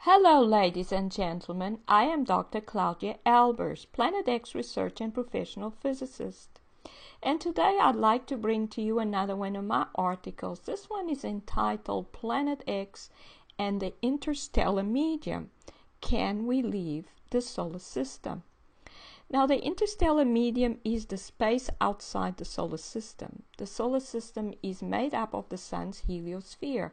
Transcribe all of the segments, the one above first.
Hello, ladies and gentlemen. I am Dr. Claudia Albers, Planet X research and professional physicist. And today I'd like to bring to you another one of my articles. This one is entitled Planet X and the Interstellar Medium. Can we leave the solar system? Now, the interstellar medium is the space outside the solar system. The solar system is made up of the sun's heliosphere,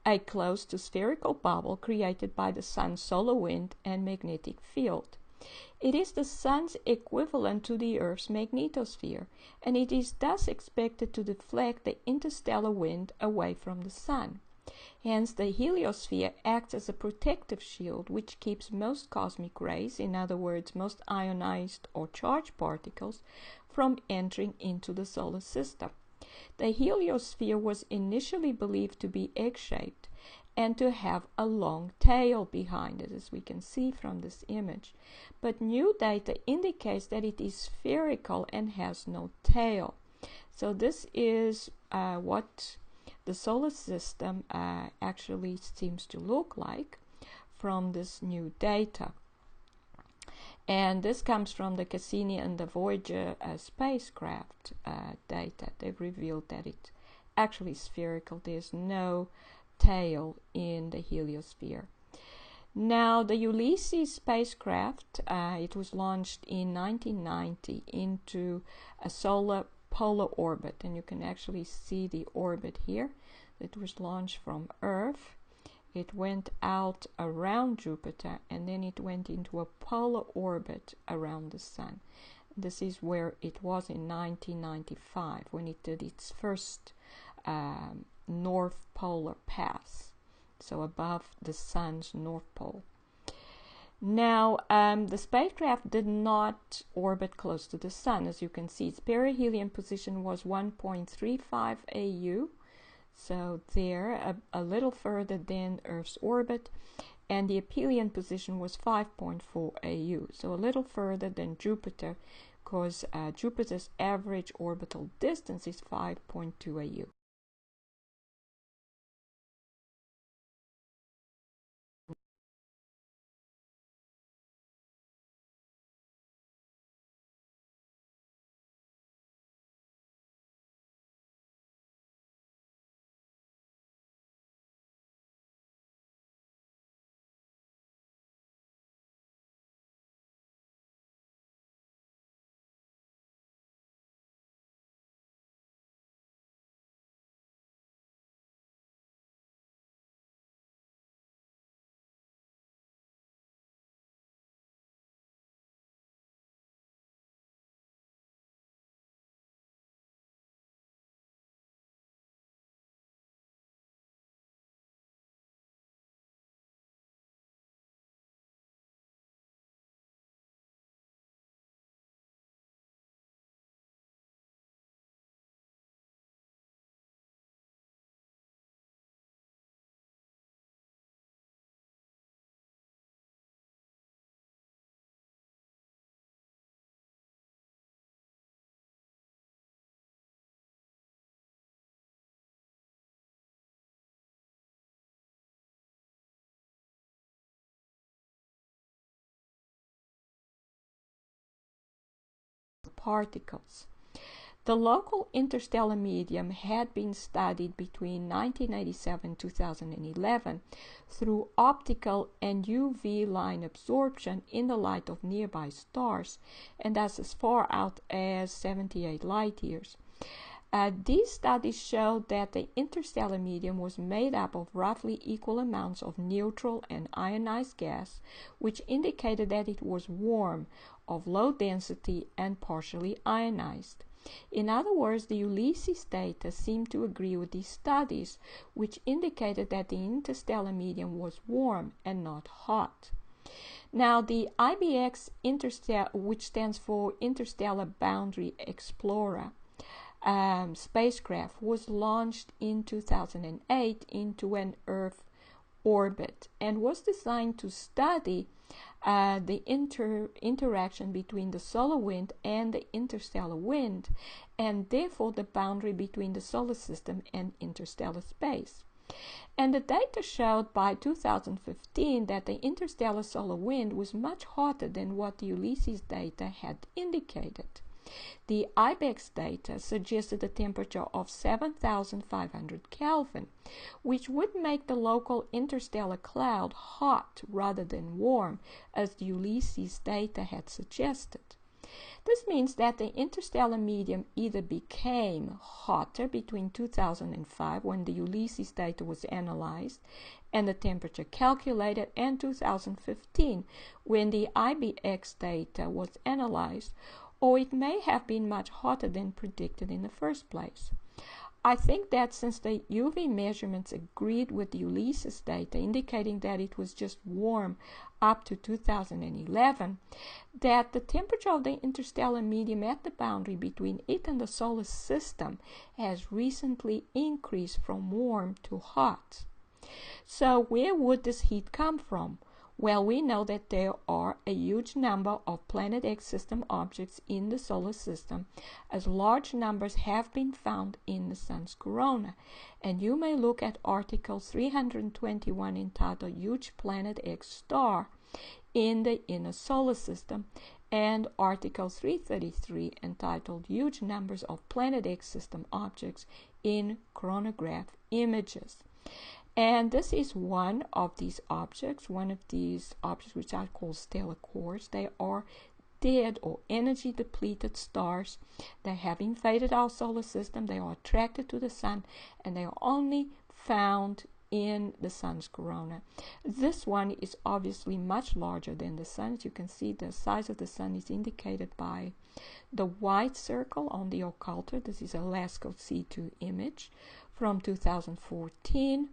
a closed spherical bubble created by the sun's solar wind and magnetic field. It is the sun's equivalent to the Earth's magnetosphere, and it is thus expected to deflect the interstellar wind away from the sun. Hence, the heliosphere acts as a protective shield which keeps most cosmic rays, in other words, most ionized or charged particles, from entering into the solar system. The heliosphere was initially believed to be egg-shaped and to have a long tail behind it, as we can see from this image. But new data indicates that it is spherical and has no tail. So this is what the solar system actually seems to look like from this new data. And this comes from the Cassini and the Voyager spacecraft data. They've revealed that it's actually spherical. There's no tail in the heliosphere. Now, the Ulysses spacecraft, it was launched in 1990 into a solar polar orbit. And you can actually see the orbit here. It was launched from Earth. It went out around Jupiter, and then it went into a polar orbit around the sun. This is where it was in 1995 when it did its first north polar pass, so above the sun's north pole. Now, the spacecraft did not orbit close to the sun. As you can see, its perihelion position was 1.35 AU. So there, a little further than Earth's orbit, and the aphelion position was 5.4 AU, so a little further than Jupiter, because Jupiter's average orbital distance is 5.2 AU. Particles. The local interstellar medium had been studied between 1987 and 2011 through optical and UV line absorption in the light of nearby stars, and that's as far out as 78 light years. These studies showed that the interstellar medium was made up of roughly equal amounts of neutral and ionized gas, which indicated that it was warm, of low density, and partially ionized. In other words, the Ulysses data seemed to agree with these studies, which indicated that the interstellar medium was warm and not hot. Now, the IBX which stands for Interstellar Boundary Explorer, spacecraft was launched in 2008 into an Earth orbit and was designed to study the interaction between the solar wind and the interstellar wind, and therefore the boundary between the solar system and interstellar space. And the data showed by 2015 that the interstellar solar wind was much hotter than what the Ulysses data had indicated. The IBEX data suggested a temperature of 7,500 Kelvin, which would make the local interstellar cloud hot rather than warm, as the Ulysses data had suggested. This means that the interstellar medium either became hotter between 2005, when the Ulysses data was analyzed and the temperature calculated, and 2015, when the IBX data was analyzed, or it may have been much hotter than predicted in the first place. I think that since the UV measurements agreed with the Ulysses data, indicating that it was just warm up to 2011, that the temperature of the interstellar medium at the boundary between it and the solar system has recently increased from warm to hot. So where would this heat come from? Well, we know that there are a huge number of Planet X system objects in the solar system, as large numbers have been found in the sun's corona. And you may look at Article 321 entitled Huge Planet X Star in the Inner Solar System, and Article 333 entitled Huge Numbers of Planet X System Objects in Chronograph Images. And this is one of these objects which I call stellar cores. They are dead or energy depleted stars. They have invaded our solar system. They are attracted to the sun, and they are only found in the sun's corona. This one is obviously much larger than the sun. As you can see, the size of the sun is indicated by the white circle on the occulter. This is a LASCO C2 image from 2014,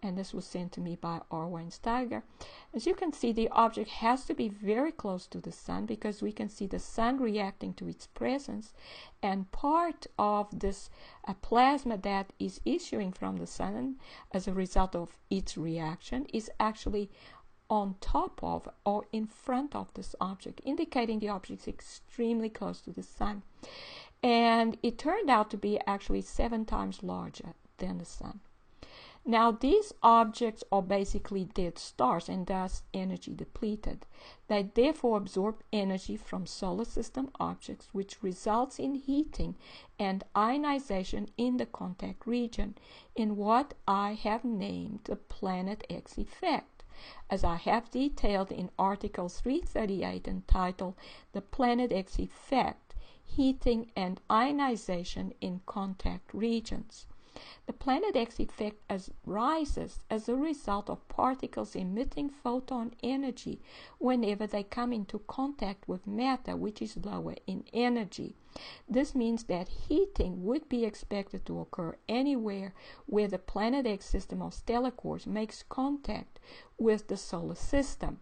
and this was sent to me by R. Weinsteiger. As you can see, the object has to be very close to the sun, because we can see the sun reacting to its presence, and part of this plasma that is issuing from the sun as a result of its reaction is actually on top of or in front of this object, indicating the object is extremely close to the sun. And it turned out to be actually 7 times larger than the sun. Now, these objects are basically dead stars and thus energy depleted. They therefore absorb energy from solar system objects, which results in heating and ionization in the contact region, in what I have named the Planet X effect, as I have detailed in Article 338 entitled The Planet X Effect, Heating and Ionization in Contact Regions. The Planet X effect rises as a result of particles emitting photon energy whenever they come into contact with matter, which is lower in energy. This means that heating would be expected to occur anywhere where the Planet X system of stellar cores makes contact with the solar system.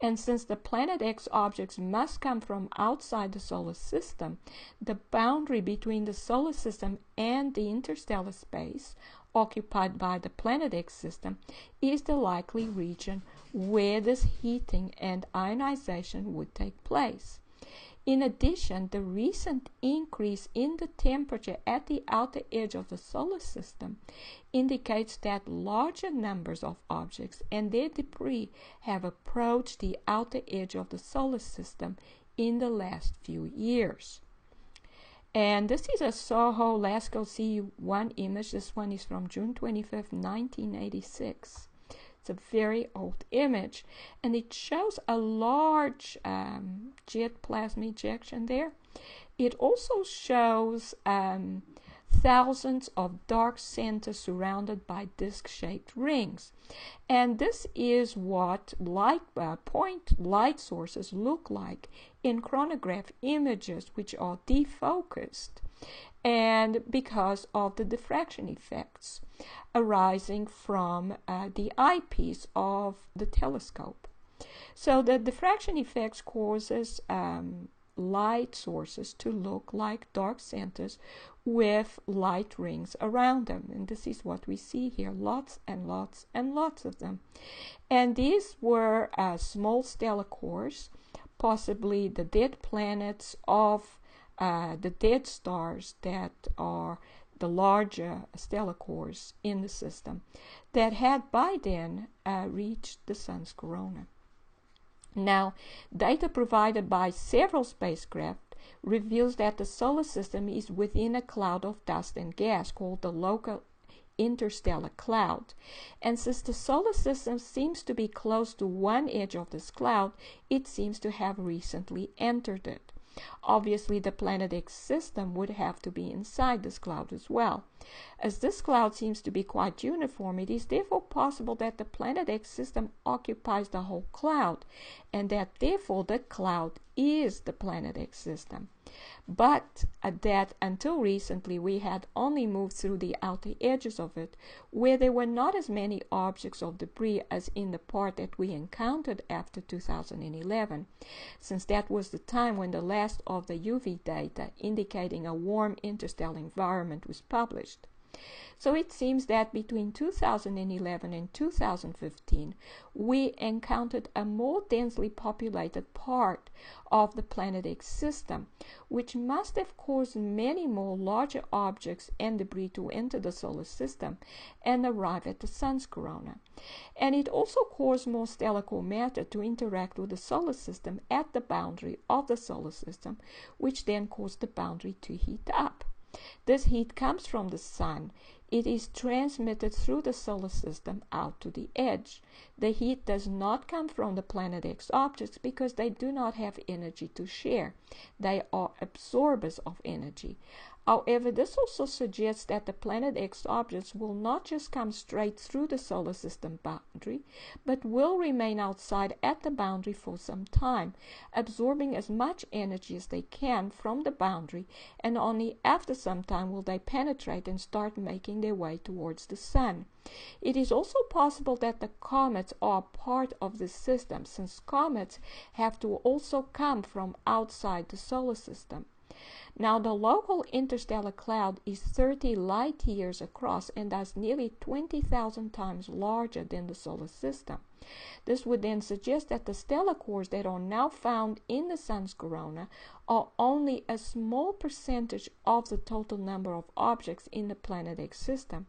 And since the Planet X objects must come from outside the solar system, the boundary between the solar system and the interstellar space occupied by the Planet X system is the likely region where this heating and ionization would take place. In addition, the recent increase in the temperature at the outer edge of the solar system indicates that larger numbers of objects and their debris have approached the outer edge of the solar system in the last few years. And this is a SOHO LASCO C1 image. This one is from June 25th, 1986. It's a very old image, and it shows a large jet plasma ejection there. It also shows thousands of dark centers surrounded by disc-shaped rings. And this is what point light sources look like in chronograph images, which are defocused, and because of the diffraction effects arising from the eyepiece of the telescope. So the diffraction effects causes light sources to look like dark centers with light rings around them, and this is what we see here, lots and lots and lots of them. And these were small stellar cores, possibly the dead planets of the dead stars that are the larger stellar cores in the system that had by then reached the sun's corona. Now, data provided by several spacecraft reveals that the solar system is within a cloud of dust and gas called the local interstellar cloud. And since the solar system seems to be close to one edge of this cloud, it seems to have recently entered it. Obviously, the Planet X system would have to be inside this cloud as well. As this cloud seems to be quite uniform, it is therefore possible that the Planet X system occupies the whole cloud, and that therefore the cloud is the Planet X system. But that until recently we had only moved through the outer edges of it, where there were not as many objects of debris as in the part that we encountered after 2011, since that was the time when the last of the UV data indicating a warm interstellar environment was published. So it seems that between 2011 and 2015, we encountered a more densely populated part of the Planet X system, which must have caused many more larger objects and debris to enter the solar system and arrive at the sun's corona. And it also caused more stellar core matter to interact with the solar system at the boundary of the solar system, which then caused the boundary to heat up. This heat comes from the sun. It is transmitted through the solar system out to the edge. The heat does not come from the Planet X objects because they do not have energy to share. They are absorbers of energy. However, this also suggests that the Planet X objects will not just come straight through the solar system boundary, but will remain outside at the boundary for some time, absorbing as much energy as they can from the boundary, and only after some time will they penetrate and start making their way towards the sun. It is also possible that the comets are part of this system, since comets have to also come from outside the solar system. Now, the local interstellar cloud is 30 light years across and thus nearly 20,000 times larger than the solar system. This would then suggest that the stellar cores that are now found in the sun's corona are only a small percentage of the total number of objects in the Planet X system,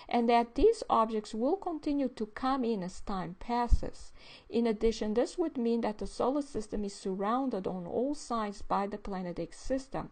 and that these objects will continue to come in as time passes. In addition, this would mean that the solar system is surrounded on all sides by the Planet X system,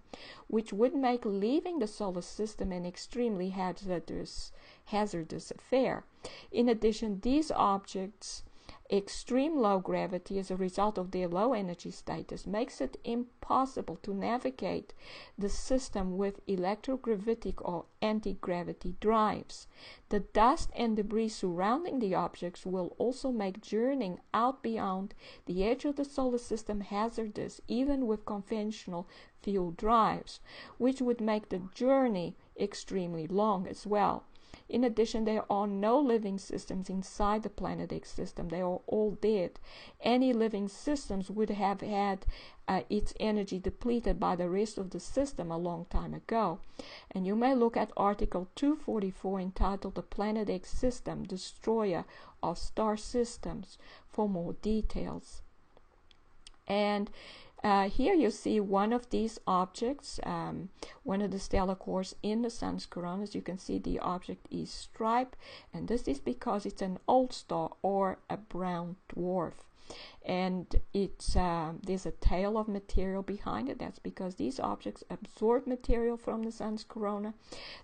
which would make leaving the solar system an extremely hazardous affair. In addition, these objects' extreme low gravity as a result of their low energy status makes it impossible to navigate the system with electrogravitic or anti-gravity drives. The dust and debris surrounding the objects will also make journeying out beyond the edge of the solar system hazardous, even with conventional fuel drives, which would make the journey extremely long as well. In addition, there are no living systems inside the Planet X system. They are all dead. Any living systems would have had its energy depleted by the rest of the system a long time ago. And you may look at Article 244 entitled The Planet X System, Destroyer of Star Systems for more details. And here you see one of these objects, one of the stellar cores in the sun's corona. As you can see, the object is striped, and this is because it's an old star or a brown dwarf. And it's there's a tail of material behind it. That's because these objects absorb material from the sun's corona.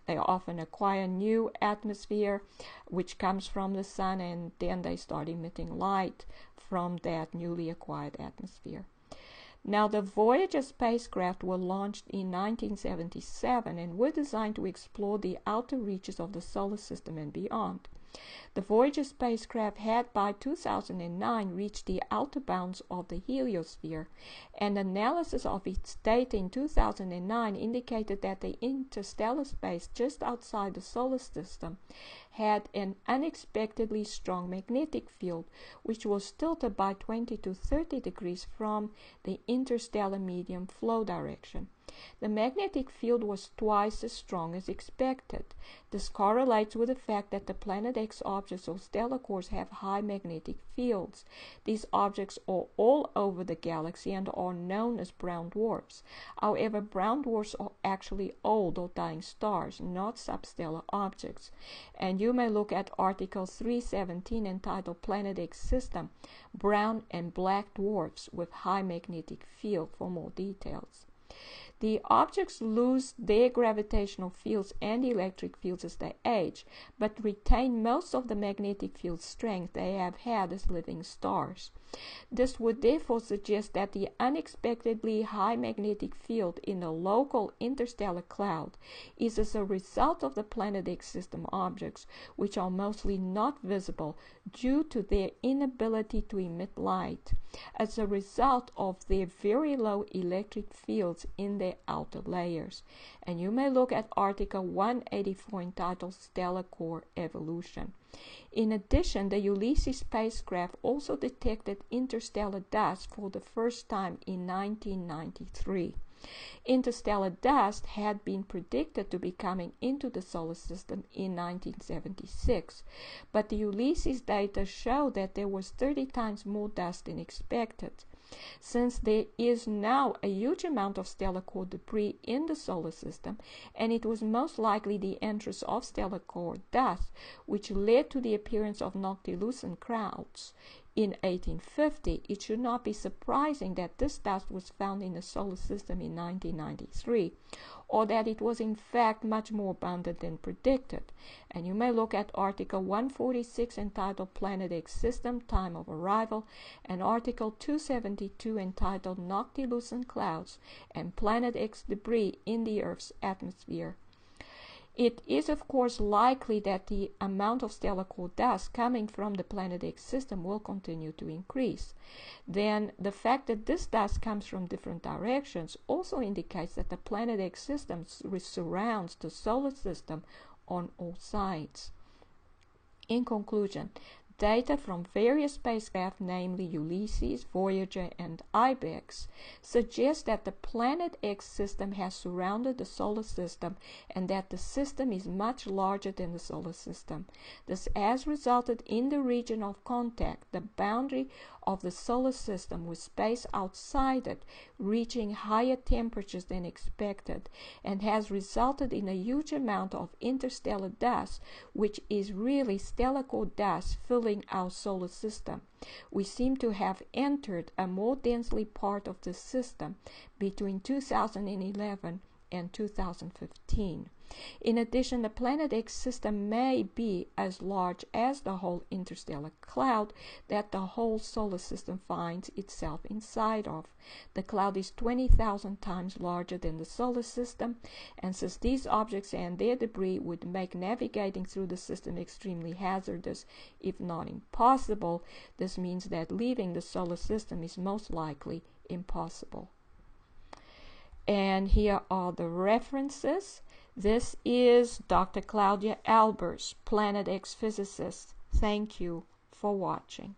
They often acquire new atmosphere, which comes from the sun, and then they start emitting light from that newly acquired atmosphere. Now, the Voyager spacecraft were launched in 1977 and were designed to explore the outer reaches of the solar system and beyond. The Voyager spacecraft had by 2009 reached the outer bounds of the heliosphere, and analysis of its data in 2009 indicated that the interstellar space just outside the solar system had an unexpectedly strong magnetic field, which was tilted by 20 to 30 degrees from the interstellar medium flow direction. The magnetic field was twice as strong as expected. This correlates with the fact that the Planet X objects or stellar cores have high magnetic fields. These objects are all over the galaxy and are known as brown dwarfs. However, brown dwarfs are actually old or dying stars, not substellar objects. And you may look at Article 317 entitled Planet X System, Brown and Black Dwarfs with High Magnetic Field for more details. The objects lose their gravitational fields and electric fields as they age, but retain most of the magnetic field strength they have had as living stars. This would therefore suggest that the unexpectedly high magnetic field in the local interstellar cloud is as a result of the Planet X system objects, which are mostly not visible due to their inability to emit light, as a result of their very low electric fields in their outer layers. And you may look at Article 184 entitled Stellar Core Evolution. In addition, the Ulysses spacecraft also detected interstellar dust for the first time in 1993. Interstellar dust had been predicted to be coming into the solar system in 1976, but the Ulysses data show that there was 30 times more dust than expected. Since there is now a huge amount of stellar core debris in the solar system, and it was most likely the entrance of stellar core dust which led to the appearance of noctilucent clouds in 1850, it should not be surprising that this dust was found in the solar system in 1993, or that it was in fact much more abundant than predicted. And you may look at Article 146 entitled Planet X System, Time of Arrival, and Article 272 entitled Noctilucent Clouds and Planet X Debris in the Earth's Atmosphere. It is, of course, likely that the amount of stellar core dust coming from the Planet X system will continue to increase. Then, the fact that this dust comes from different directions also indicates that the Planet X system surrounds the solar system on all sides. In conclusion, data from various spacecraft, namely Ulysses, Voyager, and IBEX, suggest that the Planet X system has surrounded the solar system and that the system is much larger than the solar system. This has resulted in the region of contact, the boundary of the solar system with space outside it, reaching higher temperatures than expected, and has resulted in a huge amount of interstellar dust, which is really stellar core dust filling our solar system. We seem to have entered a more densely part of the system between 2011 and 2015. In addition, the Planet X system may be as large as the whole interstellar cloud that the whole solar system finds itself inside of. The cloud is 20,000 times larger than the solar system, and since these objects and their debris would make navigating through the system extremely hazardous, if not impossible, this means that leaving the solar system is most likely impossible. And here are the references. This is Dr. Claudia Albers, Planet X physicist. Thank you for watching.